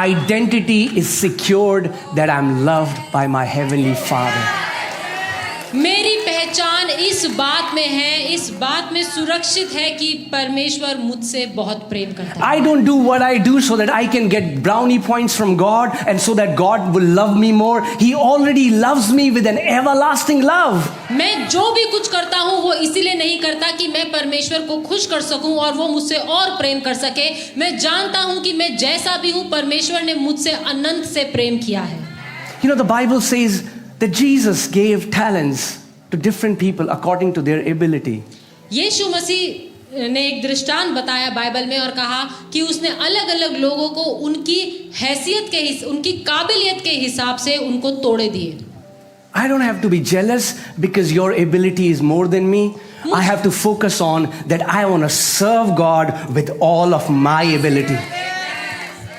identity is secured that I'm loved by my heavenly Father. मेरी पहचान इस बात में है, इस बात में सुरक्षित है कि परमेश्वर मुझसे बहुत प्रेम करता है। I don't do what I do so that I can get brownie points from God and so that God will love me more. He already loves me with an everlasting love. मैं जो भी कुछ करता हूँ वो इसीलिए नहीं करता कि मैं परमेश्वर को खुश कर सकूं और वो मुझसे और प्रेम कर सके। मैं जानता हूँ कि मैं जैसा भी हूँ परमेश्वर ने मुझसे अनंत से प्रेम किया है। You know, the Bible says that Jesus gave talents to different people according to their ability. यीशु मसीह ने एक दृष्टांत बताया बाइबल में और कहा कि उसने अलग-अलग लोगों को उनकी हैसियत के उनकी काबिलियत के हिसाब से उनको तोड़े दिए। I don't have to be jealous because your ability is more than me. I have to focus on that I want to serve God with all of my ability.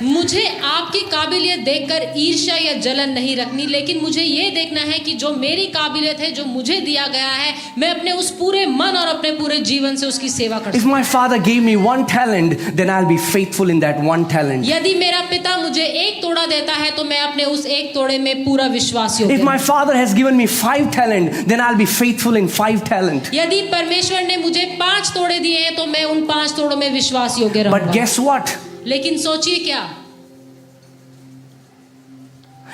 मुझे आपकी काबिलियत देखकर ईर्ष्या या जलन नहीं रखनी, लेकिन मुझे ये देखना है कि जो मेरी काबिलियत है, जो मुझे दिया गया है, मैं अपने उस पूरे मन और अपने पूरे जीवन से उसकी सेवा कर If my father gave me one talent, then I'll be faithful in that one talent. यदि मेरा पिता मुझे एक तोड़ा देता है तो मैं अपने उस एक तोड़े में पूरा विश्वासी If होगा। my father has given me 5 talent, then I'll be faithful in 5 talent. यदि परमेश्वर ने मुझे 5 तोड़े दिए हैं तो मैं उन 5 तोड़ों में विश्वासी होकर रहूंगा। But guess what? लेकिन सोचिए क्या,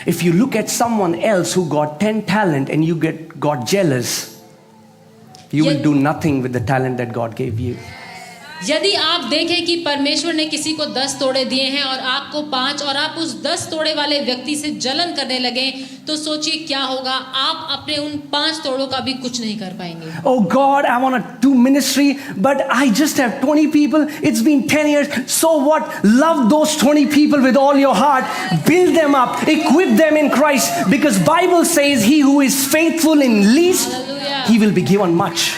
If you look at someone else who got 10 talent and you got jealous, you will do nothing with the talent that God gave you. यदि आप देखें कि परमेश्वर ने किसी को 10 तोड़े दिए हैं और आपको 5 और आप उस 10 तोड़े वाले व्यक्ति से जलन करने लगे तो सोचिए क्या होगा, आप अपने उन 5 तोड़ों का भी कुछ नहीं कर पाएंगे। Oh God, I want to do ministry, but I just have 20 people. It's been 10 years. So what? Love those 20 people with all your heart. Build them up. Equip them in Christ. Because Bible says he who is faithful in least, Hallelujah. he will be given much.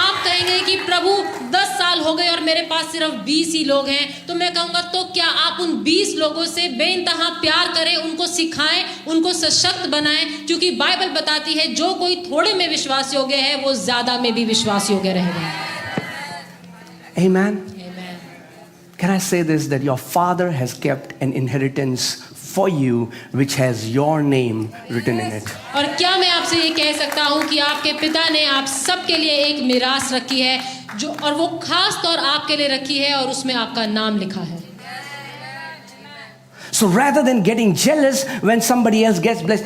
आप कहेंगे कि प्रभु 10 साल हो गए और मेरे पास सिर्फ 20 ही लोग हैं, तो मैं कहूँगा तो क्या आप उन 20 लोगों से बेइंतहा प्यार करें, उनको सिखाएं, उनको सशक्त बनाएं, क्योंकि बाइबल बताती है जो कोई थोड़े में विश्वास योग्य है वो ज्यादा में भी विश्वास योग्य रहेगा। Amen. Amen. Can I say this, that your father has kept an inheritance for you which has your name written in it. और क्या मैं आपसे ये कह सकता हूँ कि आपके पिता ने आप सबके लिए एक मिरास रखी है जो, और वो खास तौर आपके लिए रखी है और उसमें आपका नाम लिखा है। So rather than getting jealous when somebody else gets blessed,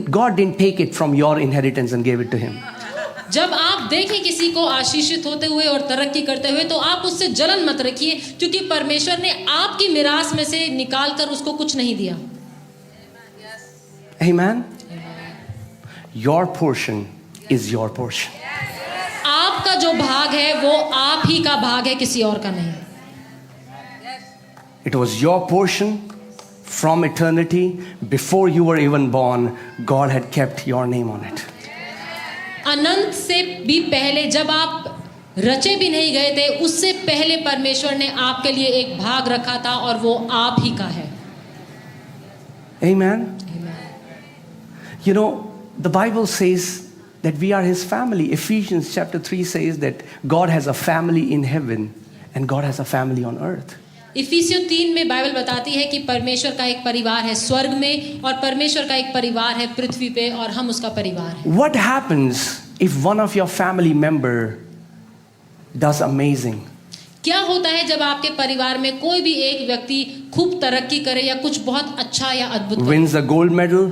God didn't take it from your inheritance and gave it to him. जब आप देखें किसी को आशीषित होते हुए और तरक्की करते हुए तो आप उससे जलन मत रखिए, क्योंकि परमेश्वर ने आपकी मिरास में से निकालकर उसको कुछ नहीं दिया। Amen. Your portion is your portion. आपका जो भाग है वो आप ही का भाग है, किसी और का नहीं। It was your portion from eternity. Before you were even born, God had kept your name on it. अनंत से भी पहले, जब आप रचे भी नहीं गए थे, उससे पहले परमेश्वर ने आपके लिए एक भाग रखा था और वो आप ही का है। Amen. You know, the Bible says that we are his family. Ephesians chapter 3 says that God has a family in heaven and God has a family on earth. इफिसियों 3 में बाइबल बताती है कि परमेश्वर का एक परिवार है स्वर्ग में और परमेश्वर का एक परिवार है पृथ्वी पे और हम उसका परिवार है। What happens if one of your family member does amazing? क्या होता है जब आपके परिवार में कोई भी एक व्यक्ति खूब तरक्की करे या कुछ बहुत अच्छा या अद्भुत करे? Wins a gold medal,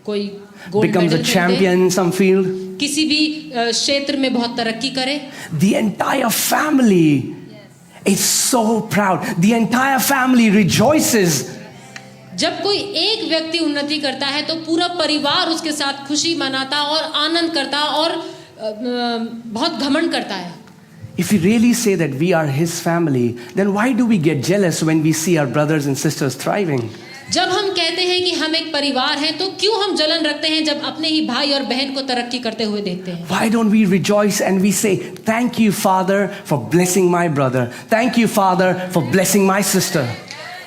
कोई gold becomes a medal champion in some field. किसी भी क्षेत्र में बहुत तरक्की करे, The entire family is so proud. The entire family rejoices. जब कोई एक व्यक्ति उन्नति करता है तो पूरा परिवार उसके साथ खुशी मनाता और आनंद करता और बहुत घमंड करता है। If we really say that we are his family, then why do we get jealous when we see our brothers and sisters thriving? जब हम कहते हैं कि हम एक परिवार हैं तो क्यों हम जलन रखते हैं जब अपने ही भाई और बहन को तरक्की करते हुए देखते हैं? Why don't we rejoice and we say, thank you, Father, for blessing my brother. Thank you, Father, for blessing my sister.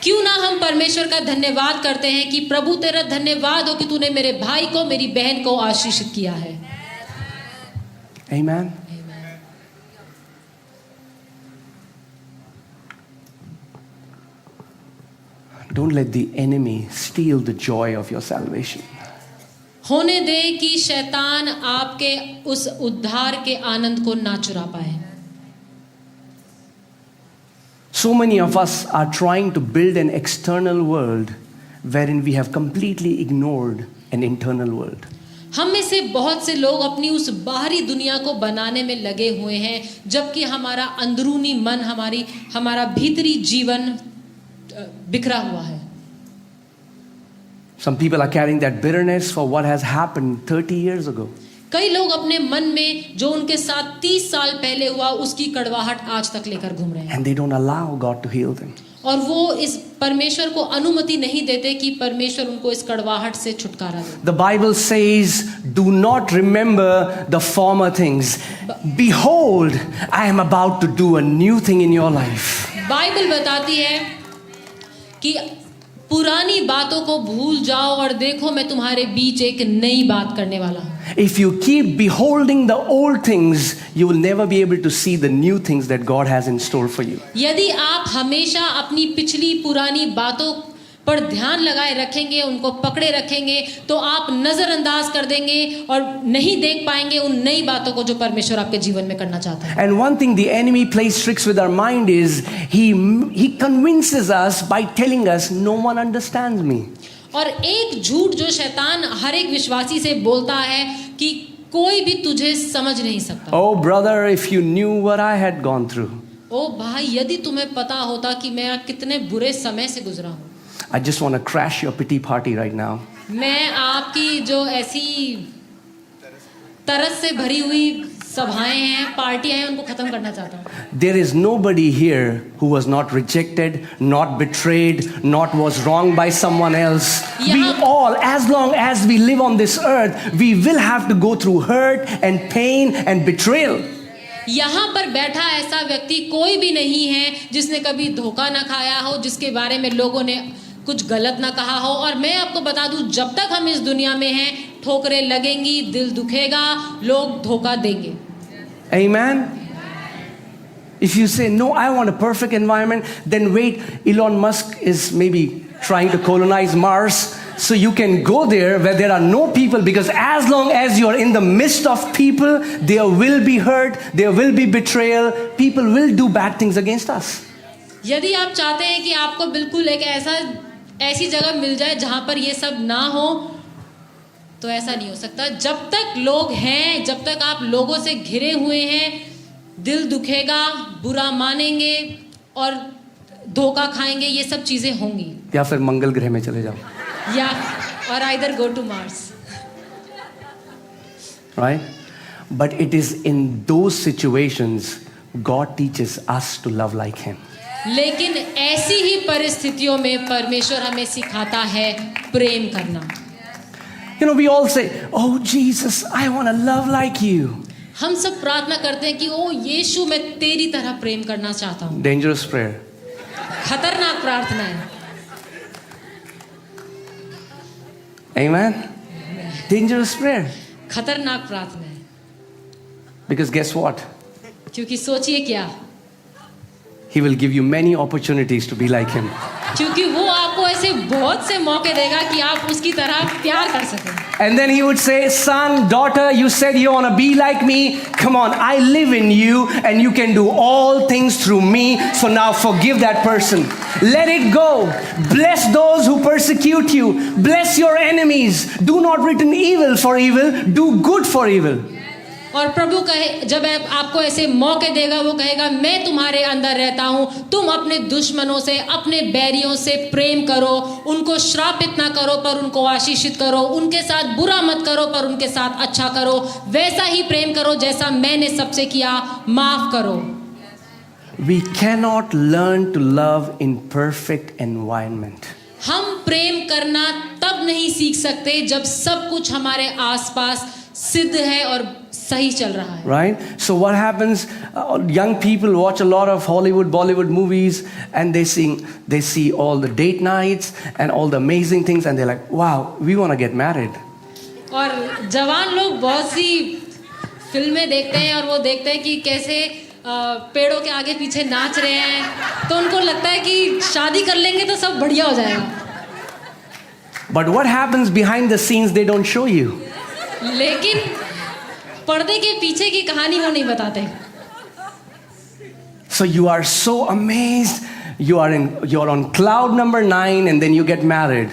क्यों ना हम परमेश्वर का धन्यवाद करते हैं कि प्रभु तेरा धन्यवाद हो कि तूने मेरे भाई को, मेरी बहन को आशीषित किया है। Amen. Don't let the enemy steal the joy of your salvation. होने दें कि शैतान आपके उस उद्धार के आनंद को ना चुरा पाए। So many of us are trying to build an external world wherein we have completely ignored an internal world. हम में से बहुत से लोग अपनी उस बाहरी दुनिया को बनाने में लगे हुए हैं, जबकि हमारा अंदरूनी मन, हमारा भीतरी जीवन बिखरा हुआ है। Some people are carrying that bitterness for what has happened 30 years ago. कई लोग अपने मन में जो उनके साथ 30 साल पहले हुआ उसकी कड़वाहट आज तक लेकर घूम रहे हैं। And they don't allow God to heal them. और वो इस परमेश्वर को अनुमति नहीं देते कि परमेश्वर उनको इस कड़वाहट से छुटकारा दे। The Bible says, do not remember the former things. Behold, I am about to do a new thing in your life. Bible बताती है कि पुरानी बातों को भूल जाओ और देखो मैं तुम्हारे बीच एक नई बात करने वाला हूँ। If you keep beholding the old things, you will never be able to see the new things that God has in store for you. यदि आप हमेशा अपनी पिछली पुरानी बातों पर ध्यान लगाए रखेंगे, उनको पकड़े रखेंगे, तो आप नजरअंदाज कर देंगे और नहीं देख पाएंगे उन नई बातों को जो परमेश्वर आपके जीवन में करना चाहता है। And one thing the enemy plays tricks with our mind is he convinces us by telling us no one understands me. और एक झूठ जो शैतान हर एक विश्वासी से बोलता है कि कोई भी तुझे समझ नहीं सकता। Oh brother, if you knew what I had gone through. ओ भाई, यदि तुम्हें पता होता कि मैं कितने बुरे समय से गुजरा हूँ। I just want to crash your pity party right now. मैं आपकी जो ऐसी तरस से भरी हुई सभाएं हैं, पार्टियां हैं, उनको खत्म करना चाहता हूँ। There is nobody here who was not rejected, not betrayed, not was wronged by someone else. We all, as long as we live on this earth, we will have to go through hurt and pain and betrayal. यहाँ पर बैठा ऐसा व्यक्ति कोई भी नहीं है जिसने कभी धोखा ना खाया हो, जिसके बारे में लोगों ने कुछ गलत ना कहा हो। और मैं आपको बता दूं, जब तक हम इस दुनिया में हैं, ठोकरें लगेंगी, दिल दुखेगा, लोग धोखा देंगे। Amen. If you say no, I want a perfect environment, then wait, Elon Musk is maybe trying to colonize Mars, so you can go there where there are no people, because as long as you are in the midst of people, there will be hurt, there will be betrayal, people will do bad things against us. यदि आप चाहते हैं कि आपको बिल्कुल एक ऐसी जगह मिल जाए जहां पर ये सब ना हो, तो ऐसा नहीं हो सकता। जब तक लोग हैं, जब तक आप लोगों से घिरे हुए हैं, दिल दुखेगा, बुरा मानेंगे और धोखा खाएंगे, ये सब चीजें होंगी। या फिर मंगल ग्रह में चले जाओ, या और either go to Mars. right? But it is in those situations God teaches us to love like Him. लेकिन ऐसी ही परिस्थितियों में परमेश्वर हमें सिखाता है प्रेम करना। You know, we all say, oh Jesus, I want to love like you. हम सब प्रार्थना करते हैं कि ओ यीशु, मैं तेरी तरह प्रेम करना चाहता हूँ। Dangerous prayer. खतरनाक प्रार्थना है। Amen? Dangerous prayer. खतरनाक प्रार्थना है। Because guess what? क्योंकि सोचिए क्या, He will give you many opportunities to be like Him. क्योंकि वो आपको ऐसे बहुत से मौके देगा कि आप उसकी तरह प्यार कर सकें। And then He would say, son, daughter, you said you want to be like me. Come on, I live in you and you can do all things through me. So now forgive that person. Let it go. Bless those who persecute you. Bless your enemies. Do not return evil for evil. Do good for evil. और प्रभु कहे, जब आपको ऐसे मौके देगा, वो कहेगा मैं तुम्हारे अंदर रहता हूँ, तुम अपने दुश्मनों से, अपने बैरियों से प्रेम करो, उनको श्रापित ना करो पर उनको आशीषित करो, उनके साथ बुरा मत करो पर उनके साथ अच्छा करो, वैसा ही प्रेम करो जैसा मैंने सबसे किया, माफ करो। We cannot learn to love in perfect environment. हम प्रेम करना तब नहीं सीख सकते जब सब कुछ हमारे आसपास सिद्ध है और सही चल रहा है। Right? So what happens? Young people watch a lot of Hollywood, Bollywood movies, and they see all the date nights and all the amazing things, and they're like, "Wow, we want to get married." और जवान लोग बहुत सी फिल्में देखते हैं और वो देखते हैं कि कैसे पेड़ों के आगे पीछे नाच रहे हैं, तो उनको लगता है कि शादी कर लेंगे तो सब बढ़िया हो जाएगा। But what happens behind the scenes, they don't show you. लेकिन पर्दे के पीछे की कहानी वो नहीं बताते। So you are so amazed. You're on cloud number 9 and then you get married.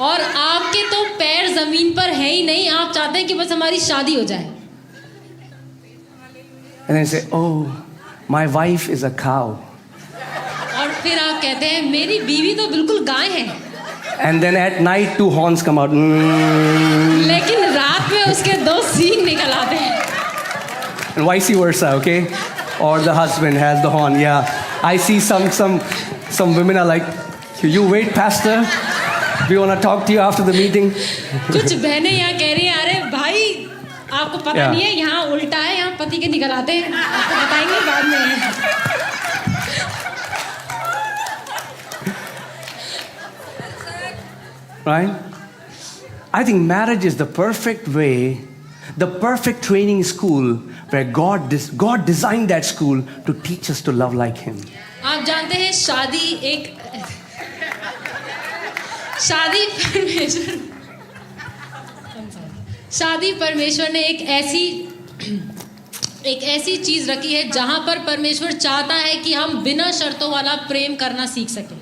और आपके तो पैर जमीन पर है ही नहीं, आप चाहते हैं कि बस हमारी शादी हो जाए। And then you say, oh, my wife is a cow. और फिर आप कहते हैं मेरी बीवी तो बिल्कुल गाय है। And then at night 2 horns come out. लेकिन रात में उसके 2 सींग निकल आते हैं। And vice versa, okay? Or the husband has the horn. Yeah, I see some women are like, you wait, pastor. We want to talk to you after the meeting. कुछ बहनें यहाँ कह रही हैं, अरे भाई आपको पता Yeah. नहीं है, यहाँ उल्टा है, यहाँ पति के निकल आते हैं, आपको बताएंगे बाद में। Right? I think marriage is the perfect way, the perfect training school where God designed that school to teach us to love like Him. आप जानते हैं शादी परमेश्वर ने एक ऐसी चीज रखी है जहां पर परमेश्वर चाहता है कि हम बिना शर्तों वाला प्रेम करना सीख सकें।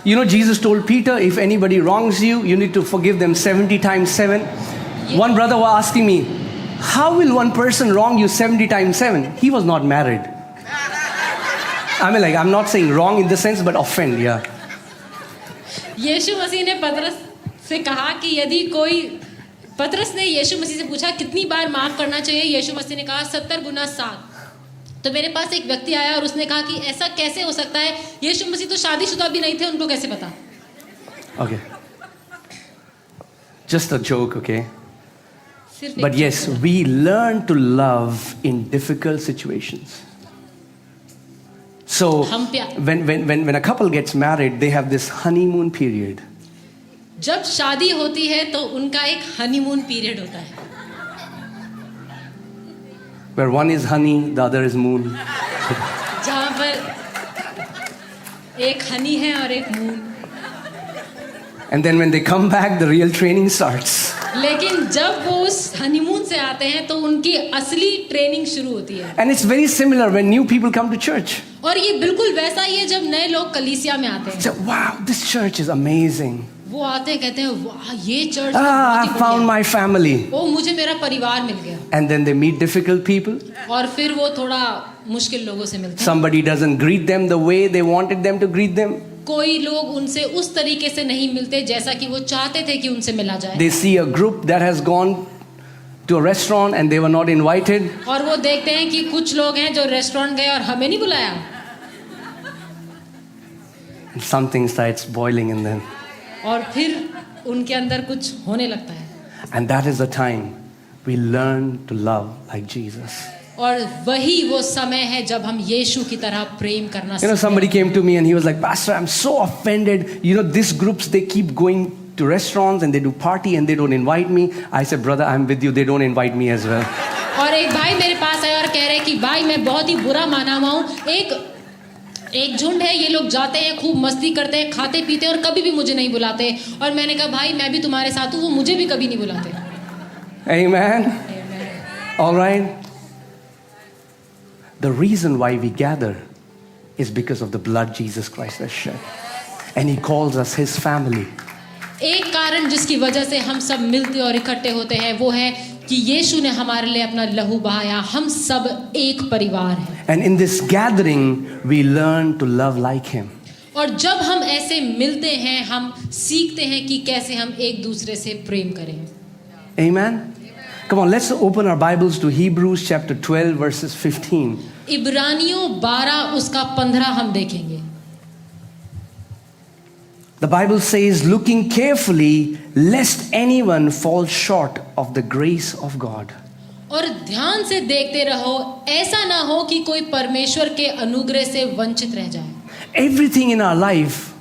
You know, Jesus told Peter, if anybody wrongs you, you need to forgive them 70 times 7. One brother was asking me, how will one person wrong you 70 times 7? He was not married. I mean, like, I'm not saying wrong in the sense, but offend, yeah. यीशु मसीह ने पतरस से कहा कि यदि कोई, पतरस ने यीशु मसीह से पूछा कितनी बार माफ करना चाहिए, यीशु मसीह ने कहा 70 गुना 7। तो मेरे पास एक व्यक्ति आया और उसने कहा कि ऐसा कैसे हो सकता है, यीशु मसीह तो शादीशुदा भी नहीं थे, उनको कैसे पता? Okay. Just a joke, okay? सिर्फ But एक yes, चीज़ है। we learn to love in difficult situations. So हम प्यार, when a couple gets married, they have this honeymoon period. जब शादी होती है तो उनका एक हनीमून पीरियड होता है, Where one is honey, the other is moon. जहाँ पर एक हनी है और एक moon. And then when they come back, the real training starts. लेकिन जब वो उस हनीमून से आते हैं तो उनकी असली ट्रेनिंग शुरू होती है। And it's very similar when new people come to church. और ये बिल्कुल वैसा ही है जब नए लोग कलीसिया में आते हैं। So, wow, this church is amazing. वो आते हैं, कहते हैं वाह ये church I found my family. ओ मुझे मेरा परिवार मिल गया। And then they meet difficult people. और फिर वो थोड़ा मुश्किल लोगों से मिलते हैं। Somebody doesn't greet them the way they wanted them to greet them. कोई लोग उनसे उस तरीके से नहीं मिलते जैसा कि वो चाहते थे कि उनसे मिला जाए। They see a group that has gone to a restaurant and they were not invited. और वो देखते हैं कि कुछ लोग हैं जो रेस्टोरेंट गए और हमें नहीं बुलाया। And something starts boiling in them. और फिर उनके अंदर कुछ होने लगता है। And that is the time we learn to love like Jesus. और वही वो समय है जब हम यीशु की तरह प्रेम करना You know, somebody came to me and he was like, Pastor, I'm so offended. You know, these groups, they keep going to restaurants and they do party and they don't invite me. I said, brother, I'm with you. They don't invite me as well. और एक भाई मेरे पास आया और कह रहे कि भाई मैं बहुत ही बुरा माना हुआ हूँ, एक झुंड है, ये लोग जाते हैं, खूब मस्ती करते हैं, खाते पीते हैं और कभी भी मुझे नहीं बुलाते। और मैंने कहा भाई मैं भी तुम्हारे साथ हूँ, वो मुझे भी कभी नहीं बुलाते। Amen. All right. The reason why we gather is because of the blood Jesus Christ has shed. And He calls us His family. एक कारण जिसकी वजह से हम सब मिलते और इकट्ठे होते हैं वो है कि यीशु ने हमारे लिए अपना लहू बहाया, हम सब एक परिवार हैं। And in this gathering, we learn to love like Him. और जब हम ऐसे मिलते हैं हम सीखते हैं कि कैसे हम एक दूसरे से प्रेम करें। Amen. Come on, let's open our Bibles to Hebrews chapter 12 verses 15. इब्रानियों 12 उसका 15 हम देखेंगे। The Bible says, looking carefully, lest anyone fall short of the grace of God. और ध्यान से देखते रहो, ऐसा ना हो कि कोई परमेश्वर के अनुग्रह से वंचित रह जाए। Everything in our life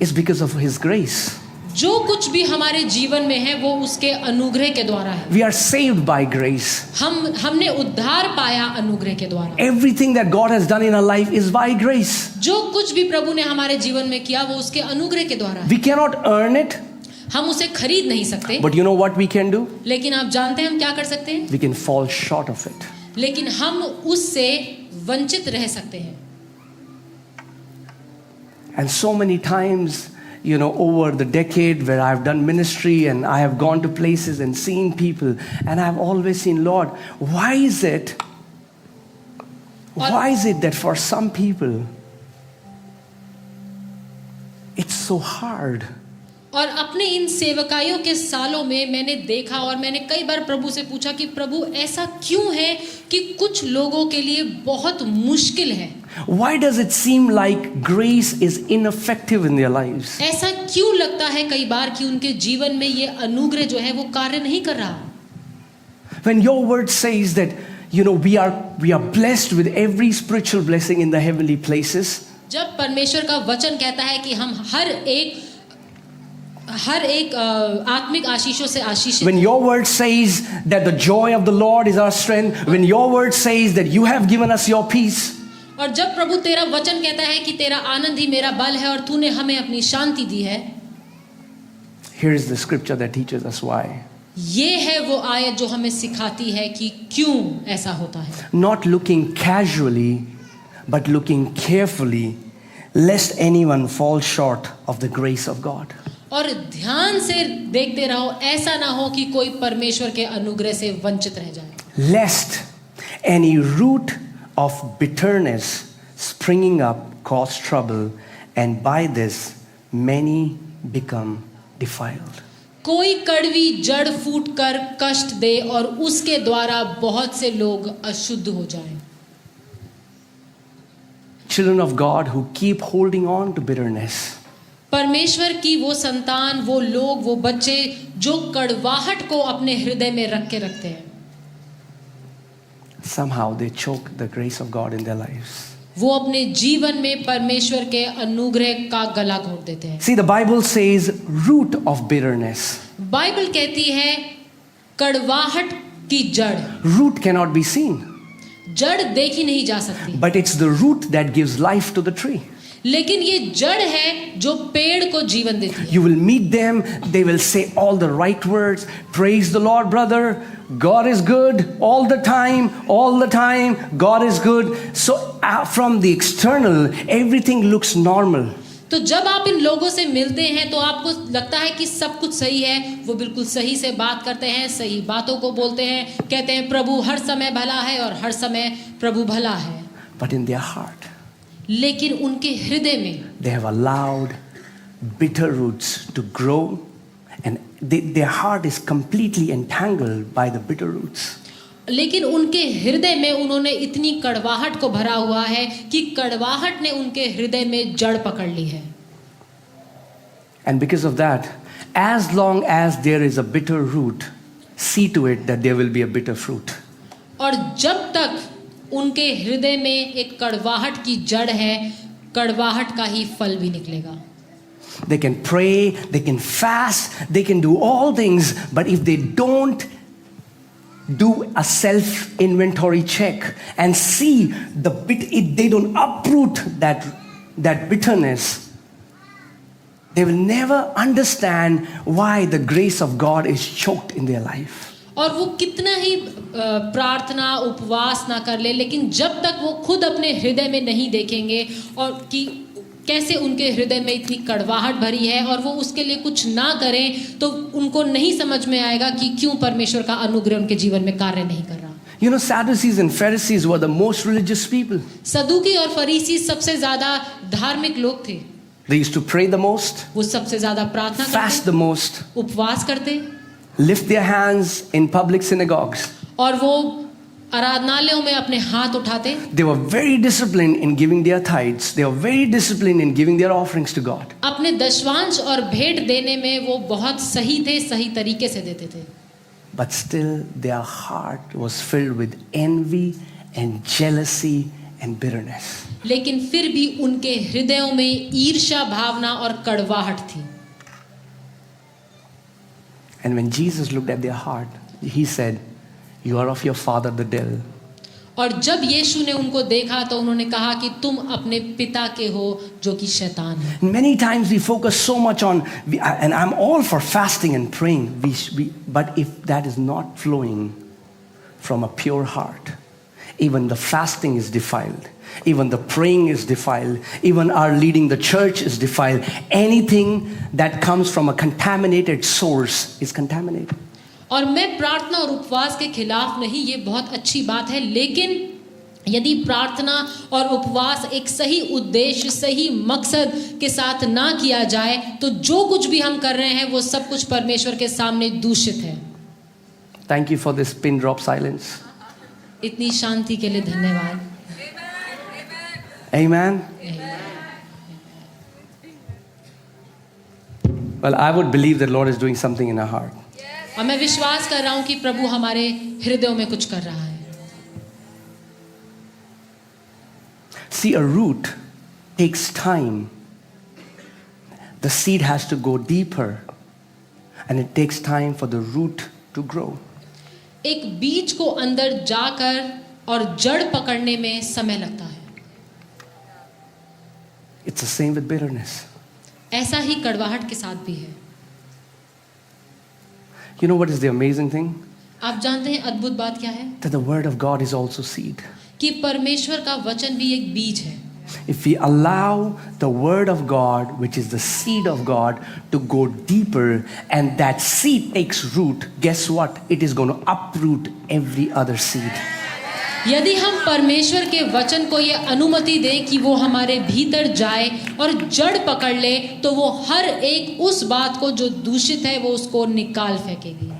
is because of His grace. जो कुछ भी हमारे जीवन में है वो उसके अनुग्रह के द्वारा है। We are saved by grace. हमने उद्धार पाया अनुग्रह के द्वारा। Everything that God has done in our life is by grace. जो कुछ भी प्रभु ने हमारे जीवन में किया वो उसके अनुग्रह के द्वारा है। We cannot earn it, हम उसे खरीद नहीं सकते, but you know what we can do? लेकिन आप जानते हैं हम क्या कर सकते हैं? We can fall short of it. लेकिन हम उससे वंचित रह सकते हैं। And so many times, you know, over the decade where I've done ministry and I have gone to places and seen people, and I've always seen, Lord, why is it that for some people it's so hard? और अपने इन सेवकाइयों के सालों में मैंने देखा और मैंने कई बार प्रभु से पूछा कि प्रभु ऐसा क्यों है कि कुछ लोगों के लिए बहुत मुश्किल है। Why does it seem like grace is ineffective in their lives? ऐसा क्यों लगता है कई बार कि उनके जीवन में ये अनुग्रह जो है वो कार्य नहीं कर रहा? When your word says that, you know, we are blessed with every spiritual blessing in the heavenly places. जब परमेश्वर का वचन कहता है कि हम हर एक आत्मिक आशीषों से आशीषित। When your word says that the joy of the Lord is our strength, when your word says that you have given us your peace, और जब प्रभु तेरा वचन कहता है कि तेरा आनंद ही मेरा बल है और तूने हमें अपनी शांति दी है, here is the scripture that teaches us why. ये है वो आयत जो हमें सिखाती है कि क्यों ऐसा होता है। Not looking casually, but looking carefully, lest anyone fall short of the grace of God. और ध्यान से देखते रहो, ऐसा ना हो कि कोई परमेश्वर के अनुग्रह से वंचित रह जाए। Lest any root of bitterness springing up cause trouble, and by this many become defiled. कोई कड़वी जड़ फूट कर कष्ट दे और उसके द्वारा बहुत से लोग अशुद्ध हो जाएं। Children of God who keep holding on to bitterness, परमेश्वर की वो संतान, वो लोग, वो बच्चे जो कड़वाहट को अपने हृदय में रख के रखते हैं, somehow they choke the grace of God in their lives. वो अपने जीवन में परमेश्वर के अनुग्रह का गला घोट देते हैं। See, the Bible says root of bitterness. Bible कहती है कड़वाहट की जड़। Root cannot be seen, जड़ देखी नहीं जा सकती, but it's the root that gives life to the tree. लेकिन ये जड़ है जो पेड़ को जीवन देती है। You will meet them, they will say all the right words. Praise the Lord, brother. God is good all the time, God is good. So from the external, everything looks normal. तो जब आप इन लोगों से मिलते हैं तो आपको लगता है कि सब कुछ सही है, वो बिल्कुल सही से बात करते हैं, सही बातों को बोलते हैं, कहते हैं प्रभु हर समय भला है और हर समय प्रभु भला है। But in their heart, लेकिन उनके हृदय में they have allowed bitter roots to grow, and their heart is completely entangled by the bitter roots. लेकिन उनके हृदय में उन्होंने इतनी कड़वाहट को भरा हुआ है कि कड़वाहट ने उनके हृदय में जड़ पकड़ ली है। And because of that, as long as there is a bitter root, see to it that there will be a bitter fruit. और जब तक उनके हृदय में एक कड़वाहट की जड़ है, कड़वाहट का ही फल भी निकलेगा। They can pray, they can fast, they can do all things, but if they don't do a self-inventory check and see if they don't uproot that bitterness, they will never understand why the grace of God is choked in their life. और वो कितना ही प्रार्थना उपवास ना कर ले, लेकिन जब तक वो खुद अपने हृदय में नहीं देखेंगे और कि कैसे उनके हृदय में इतनी कड़वाहट भरी है और वो उसके लिए कुछ ना करें, तो उनको नहीं समझ में आएगा कि क्यों परमेश्वर का अनुग्रह उनके जीवन में कार्य नहीं कर रहा। You know, Sadducees and Pharisees were the most religious people. सदूकी और फरीसी सबसे ज्यादा धार्मिक लोग थे। They used to pray the most, वो सबसे ज्यादा प्रार्थना fast करते, the most, उपवास करते, lift their hands in public synagogues. और वो आराधनालयों में अपने हाथ उठाते। They were very disciplined in giving their tithes. They were very disciplined in giving their offerings to God. अपने दशवांश और भेंट देने में वो बहुत सही थे, सही तरीके से देते थे। But still their heart was filled with envy and jealousy and bitterness. लेकिन फिर भी उनके हृदयों में ईर्ष्या भावना और कड़वाहट थी। And when Jesus looked at their heart, he said, "You are of your father the devil." और जब यीशु ने उनको देखा तो उन्होंने कहा कि तुम अपने पिता के हो जो कि शैतान है। Many times we focus so much on, and I'm all for fasting and praying, but if that is not flowing from a pure heart, even the fasting is defiled, even the praying is defiled, even our leading the church is defiled. Anything that comes from a contaminated source is contaminated. और मैं प्रार्थना और उपवास के खिलाफ नहीं, ये बहुत अच्छी बात है, लेकिन यदि प्रार्थना और उपवास एक सही उद्देश्य, सही मकसद के साथ ना किया जाए तो जो कुछ भी हम कर रहे हैं वो सब कुछ परमेश्वर के सामने दूषित है। Thank you for this pin drop silence. इतनी शांति के लिए धन्यवाद। Amen. Well, I would believe that Lord is doing something in our heart. और मैं विश्वास कर रहा हूँ कि प्रभु हमारे हृदयों में कुछ कर रहा है। See, a root takes time. The seed has to go deeper, and it takes time for the root to grow. एक बीज को अंदर जाकर और जड़ पकड़ने में समय लगता है। It's the same with bitterness. ऐसा ही कड़वाहट के साथ भी है। You know what is the amazing thing? आप जानते हैं अद्भुत बात क्या है? That the word of God is also seed. कि परमेश्वर का वचन भी एक बीज है। If we allow the word of God, which is the seed of God, to go deeper and that seed takes root, guess what? It is going to uproot every other seed. यदि हम परमेश्वर के वचन को ये अनुमति दें कि वो हमारे भीतर जाए और जड़ पकड़ ले, तो वो हर एक उस बात को जो दूषित है वो उसको निकाल फेंकेगी।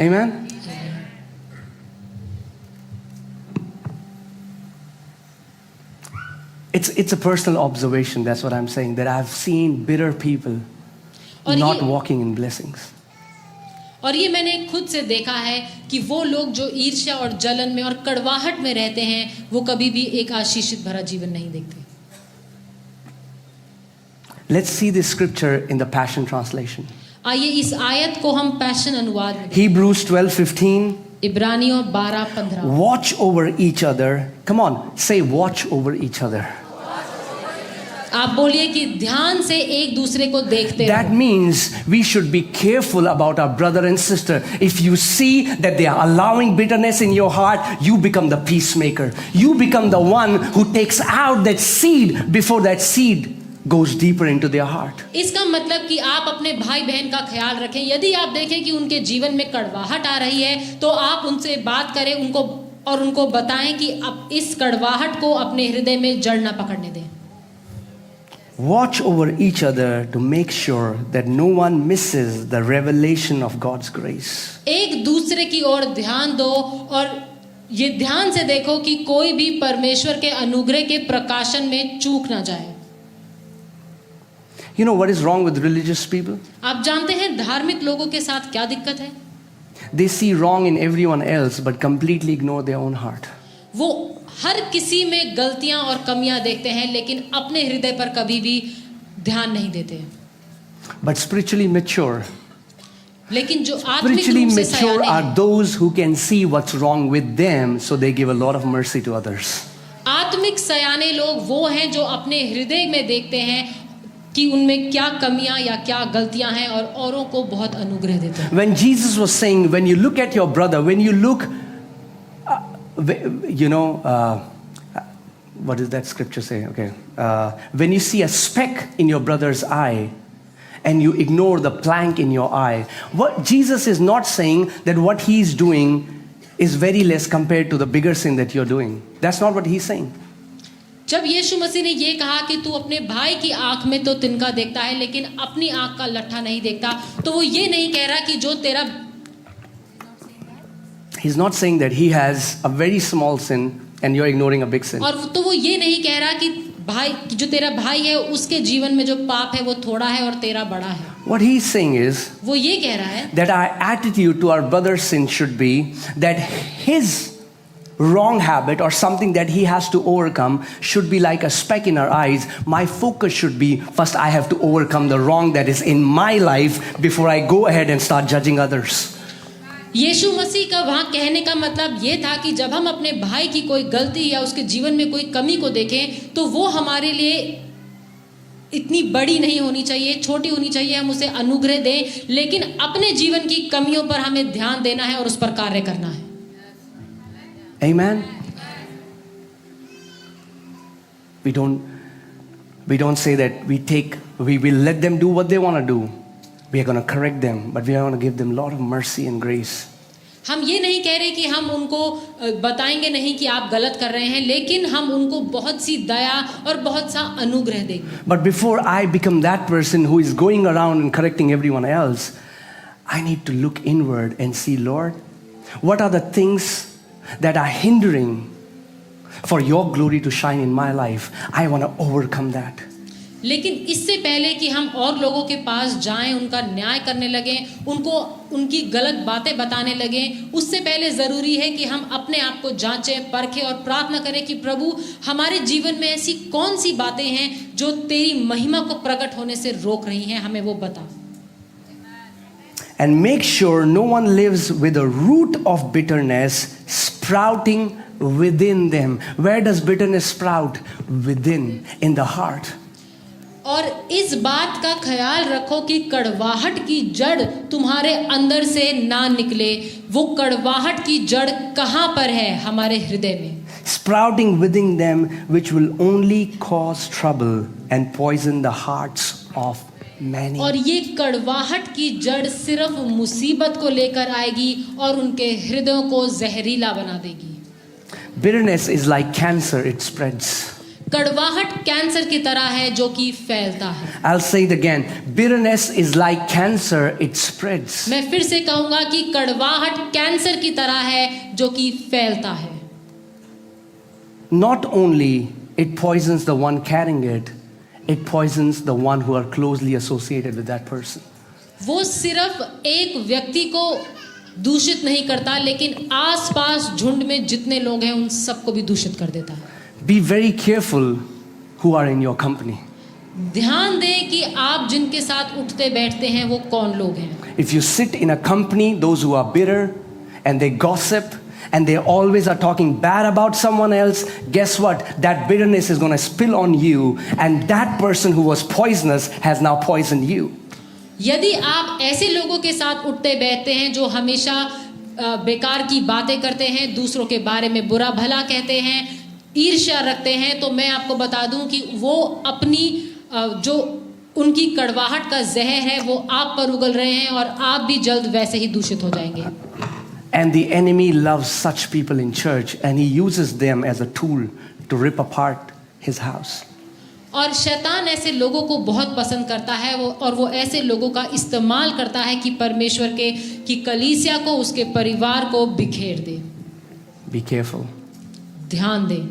Amen? It's a personal observation, that's what I'm saying, that I've seen bitter people not walking in blessings. और ये मैंने खुद से देखा है कि वो लोग जो ईर्ष्या और जलन में और कड़वाहट में रहते हैं वो कभी भी एक आशीषित भरा जीवन नहीं देखते। Let's see this scripture in the Passion Translation. आइए इस आयत को हम पैशन अनुवाद में Hebrews 12:15. इब्रानियों 12:15। Watch over each other. Come on, say watch over each other. आप बोलिए कि ध्यान से एक दूसरे को देखते That रहो। means we should be careful about our brother and sister. If you see that they are allowing bitterness in your heart, you become the peacemaker. You become the one who takes out that seed before that seed goes deeper into their heart. इसका मतलब कि आप अपने भाई बहन का ख्याल रखें। यदि आप देखें कि उनके जीवन में कड़वाहट आ रही है तो आप उनसे बात करें उनको बताएं कि अब इस कड़वाहट को अपने हृदय में जड़ ना पकड़ने दें। Watch over each other to make sure that no one misses the revelation of God's grace. एक दूसरे की ओर ध्यान दो और ये ध्यान से देखो कि कोई भी परमेश्वर के अनुग्रह के प्रकाशन में चूक ना जाए। You know what is wrong with religious people? आप जानते हैं धार्मिक लोगों के साथ क्या दिक्कत है? They see wrong in everyone else but completely ignore their own heart. वो हर किसी में गलतियां और कमियां देखते हैं लेकिन अपने हृदय पर कभी भी ध्यान नहीं देते। But spiritually mature. लेकिन जो आत्मिक Spiritually रूप से mature सयाने are हैं, those who can see what's wrong with them, so they give a lot of mercy to others. आत्मिक सयाने लोग वो हैं जो अपने हृदय में देखते हैं कि उनमें क्या कमियां या क्या गलतियां हैं और औरों को बहुत अनुग्रह देते हैं। When Jesus was saying, when you look at your brother, when you look, what does that scripture say? Okay, when you see a speck in your brother's eye, and you ignore the plank in your eye, what Jesus is not saying that what he's doing is very less compared to the bigger sin that you're doing. That's not what he's saying. जब यीशु मसीह ने ये कहा कि तू अपने भाई की आंख में तो तिनका देखता है लेकिन अपनी आंख का लट्ठा नहीं देखता, तो वो ये नहीं कह रहा कि जो तेरा He's not saying that he has a very small sin and you're ignoring a big sin. और तो वो ये नहीं कह रहा कि भाई जो तेरा भाई है उसके जीवन में जो पाप है वो थोड़ा है और तेरा बड़ा है। What he's saying is वो ये कह रहा है that our attitude to our brother's sin should be that his wrong habit or something that he has to overcome should be like a speck in our eyes. My focus should be, first I have to overcome the wrong that is in my life before I go ahead and start judging others. यीशु मसीह का वहाँ कहने का मतलब ये था कि जब हम अपने भाई की कोई गलती या उसके जीवन में कोई कमी को देखें तो वो हमारे लिए इतनी बड़ी नहीं होनी चाहिए, छोटी होनी चाहिए, हम उसे अनुग्रह दें, लेकिन अपने जीवन की कमियों पर हमें ध्यान देना है और उस पर कार्य करना है. Amen. We don't say that we will let them do what they want to do. We are going to correct them, but we are going to give them a lot of mercy and grace. हम ये नहीं कह रहे कि हम उनको बताएंगे नहीं कि आप गलत कर रहे हैं, लेकिन हम उनको बहुत सी दया और बहुत सा अनुग्रह देंगे. But before I become that person who is going around and correcting everyone else, I need to look inward and see, Lord, what are the things that are hindering for your glory to shine in my life? I want to overcome that. लेकिन इससे पहले कि हम और लोगों के पास जाएं, उनका न्याय करने लगें, उनको उनकी गलत बातें बताने लगें, उससे पहले ज़रूरी है कि हम अपने आप को जांचें, परखें और प्रार्थना करें कि प्रभु हमारे जीवन में ऐसी कौन सी बातें हैं जो तेरी महिमा को प्रकट होने से रोक रही हैं, हमें वो बता. And make sure no one lives with a root of bitterness sprouting within them. Where does bitterness sprout? Within, in the heart. और इस बात का ख्याल रखो कि कड़वाहट की जड़ तुम्हारे अंदर से ना निकले. वो कड़वाहट की जड़ कहाँ पर है? हमारे हृदय में. Sprouting within them, which will only cause trouble and poison the hearts of many. और ये कड़वाहट की जड़ सिर्फ मुसीबत को लेकर आएगी और उनके हृदयों को जहरीला बना देगी. Bitterness is like cancer, it spreads. कड़वाहट कैंसर की तरह है जो कि फैलता है. I'll say it again. Bitterness is like cancer, it spreads. मैं फिर से कहूंगा कि कड़वाहट कैंसर की तरह है जो कि फैलता है. Not only it poisons the one carrying it, it poisons the one who are closely associated with that person. वो सिर्फ एक व्यक्ति को दूषित नहीं करता, लेकिन आसपास झुंड में जितने लोग हैं उन सबको भी दूषित कर देता है. Be very careful who are in your company. ध्यान दें कि आप जिनके साथ उठते बैठते हैं वो कौन लोग हैं. If you sit in a company, those who are bitter and they gossip and they always are talking bad about someone else, guess what? That bitterness is going to spill on you, and that person who was poisonous has now poisoned you. यदि आप ऐसे लोगों के साथ उठते बैठते हैं जो हमेशा बेकार की बातें करते हैं, दूसरों के बारे में बुरा भला कहते हैं, ईर्ष्या रखते हैं, तो मैं आपको बता दूं कि वो अपनी जो उनकी कड़वाहट का जहर है वो आप पर उगल रहे हैं और आप भी जल्द वैसे ही दूषित हो जाएंगे. And the enemy loves such people in church, and he uses them as a tool to rip apart his house. और शैतान ऐसे लोगों को बहुत पसंद करता है और वो ऐसे लोगों का इस्तेमाल करता है कि परमेश्वर की कलीसिया को, उसके परिवार को बिखेर दे. Be careful. ध्यान दें.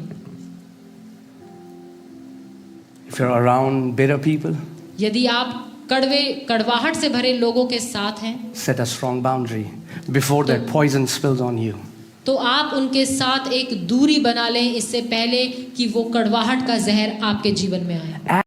If you're around bitter people, यदि आप कड़वाहट से भरे लोगों के साथ हैं, set a strong boundary before that poison spills on you. तो आप उनके साथ एक दूरी बना लें इससे पहले कि वो कड़वाहट का जहर आपके जीवन में आए.